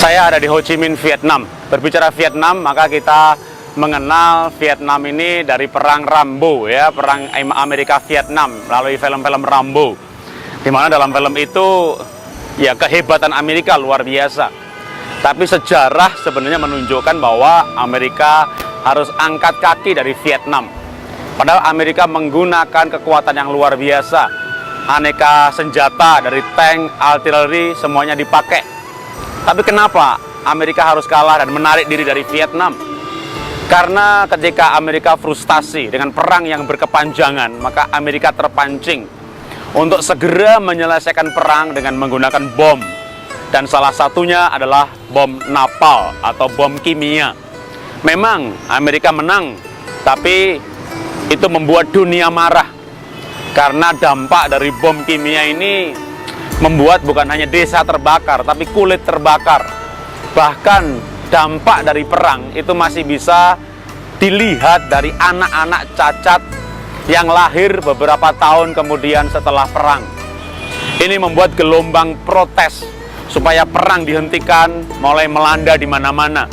Saya ada di Ho Chi Minh, Vietnam. Berbicara Vietnam, maka kita mengenal Vietnam ini dari perang Rambo, ya, perang Amerika Vietnam melalui film-film Rambo. Di mana dalam film itu ya kehebatan Amerika luar biasa. Tapi sejarah sebenarnya menunjukkan bahwa Amerika harus angkat kaki dari Vietnam. Padahal Amerika menggunakan kekuatan yang luar biasa. Aneka senjata dari tank, artileri, semuanya dipakai. Tapi kenapa Amerika harus kalah dan menarik diri dari Vietnam? Karena ketika Amerika frustasi dengan perang yang berkepanjangan, maka Amerika terpancing untuk segera menyelesaikan perang dengan menggunakan bom. Dan salah satunya adalah bom napalm atau bom kimia. Memang Amerika menang, tapi itu membuat dunia marah. Karena dampak dari bom kimia ini membuat bukan hanya desa terbakar, tapi kulit terbakar. Bahkan dampak dari perang itu masih bisa dilihat dari anak-anak cacat yang lahir beberapa tahun kemudian setelah perang. Ini membuat gelombang protes supaya perang dihentikan mulai melanda di mana-mana.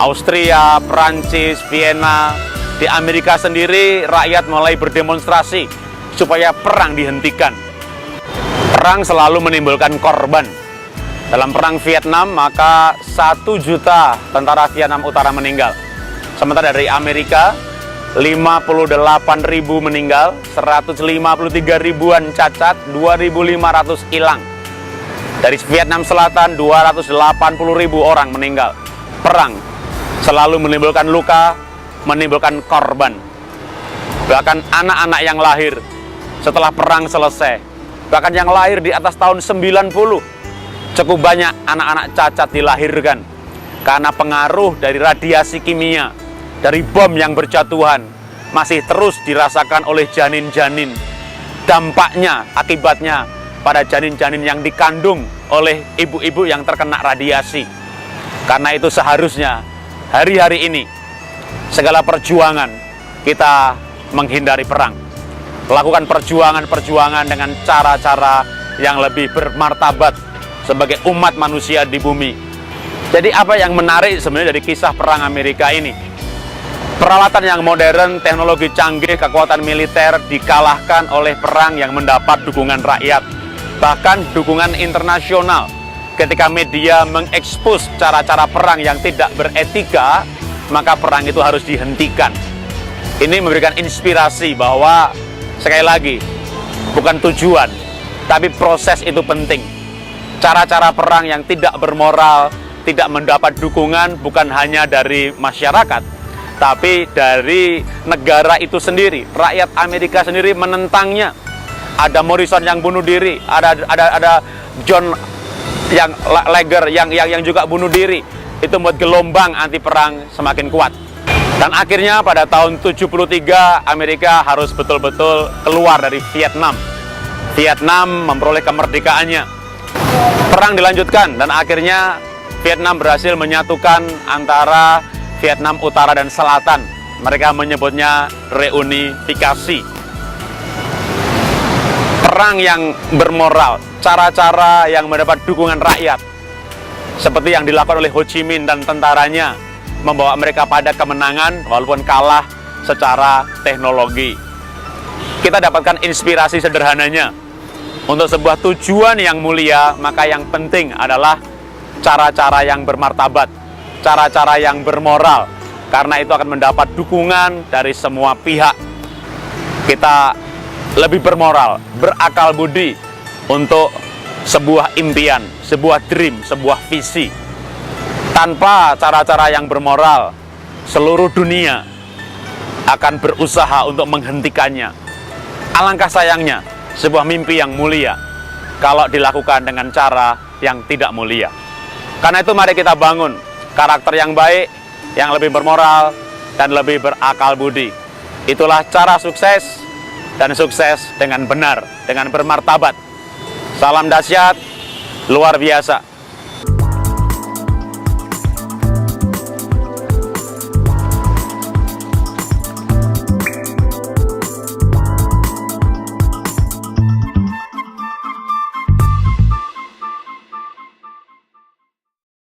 Austria, Prancis, Vienna, di Amerika sendiri rakyat mulai berdemonstrasi supaya perang dihentikan. Perang selalu menimbulkan korban. Dalam perang Vietnam, maka 1 juta tentara Vietnam Utara meninggal. Sementara dari Amerika, 58.000 meninggal, 153 ribuan cacat, 2.500 hilang. Dari Vietnam Selatan, 280.000 orang meninggal. Perang selalu menimbulkan luka, menimbulkan korban. Bahkan anak-anak yang lahir setelah perang selesai, bahkan yang lahir di atas tahun 90, cukup banyak anak-anak cacat dilahirkan karena pengaruh dari radiasi kimia, dari bom yang berjatuhan masih terus dirasakan oleh janin-janin. Dampaknya, akibatnya pada janin-janin yang dikandung oleh ibu-ibu yang terkena radiasi. Karena itu seharusnya hari-hari ini segala perjuangan kita menghindari perang. Lakukan perjuangan-perjuangan dengan cara-cara yang lebih bermartabat sebagai umat manusia di bumi. Jadi apa yang menarik sebenarnya dari kisah perang Amerika ini? Peralatan yang modern, teknologi canggih, kekuatan militer dikalahkan oleh perang yang mendapat dukungan rakyat. Bahkan dukungan internasional. Ketika media mengekspos cara-cara perang yang tidak beretika, maka perang itu harus dihentikan. Ini memberikan inspirasi bahwa sekali lagi, bukan tujuan, tapi proses itu penting. Cara-cara perang yang tidak bermoral, tidak mendapat dukungan bukan hanya dari masyarakat, tapi dari negara itu sendiri. Rakyat Amerika sendiri menentangnya. Ada Morrison yang bunuh diri, ada John yang Lager yang juga bunuh diri. Itu membuat gelombang anti perang semakin kuat. Dan akhirnya pada tahun 73 Amerika harus betul-betul keluar dari Vietnam. Vietnam memperoleh kemerdekaannya. Perang dilanjutkan dan akhirnya Vietnam berhasil menyatukan antara Vietnam Utara dan Selatan. Mereka menyebutnya reunifikasi. Perang yang bermoral, cara-cara yang mendapat dukungan rakyat, seperti yang dilakukan oleh Ho Chi Minh dan tentaranya, membawa mereka pada kemenangan walaupun kalah secara teknologi. Kita dapatkan inspirasi sederhananya. Untuk sebuah tujuan yang mulia, maka yang penting adalah cara-cara yang bermartabat, cara-cara yang bermoral, karena itu akan mendapat dukungan dari semua pihak. Kita lebih bermoral, berakal budi untuk sebuah impian, sebuah dream, sebuah visi. Tanpa cara-cara yang bermoral, seluruh dunia akan berusaha untuk menghentikannya. Alangkah sayangnya, sebuah mimpi yang mulia kalau dilakukan dengan cara yang tidak mulia. Karena itu mari kita bangun karakter yang baik, yang lebih bermoral, dan lebih berakal budi. Itulah cara sukses, dan sukses dengan benar, dengan bermartabat. Salam dahsyat, luar biasa.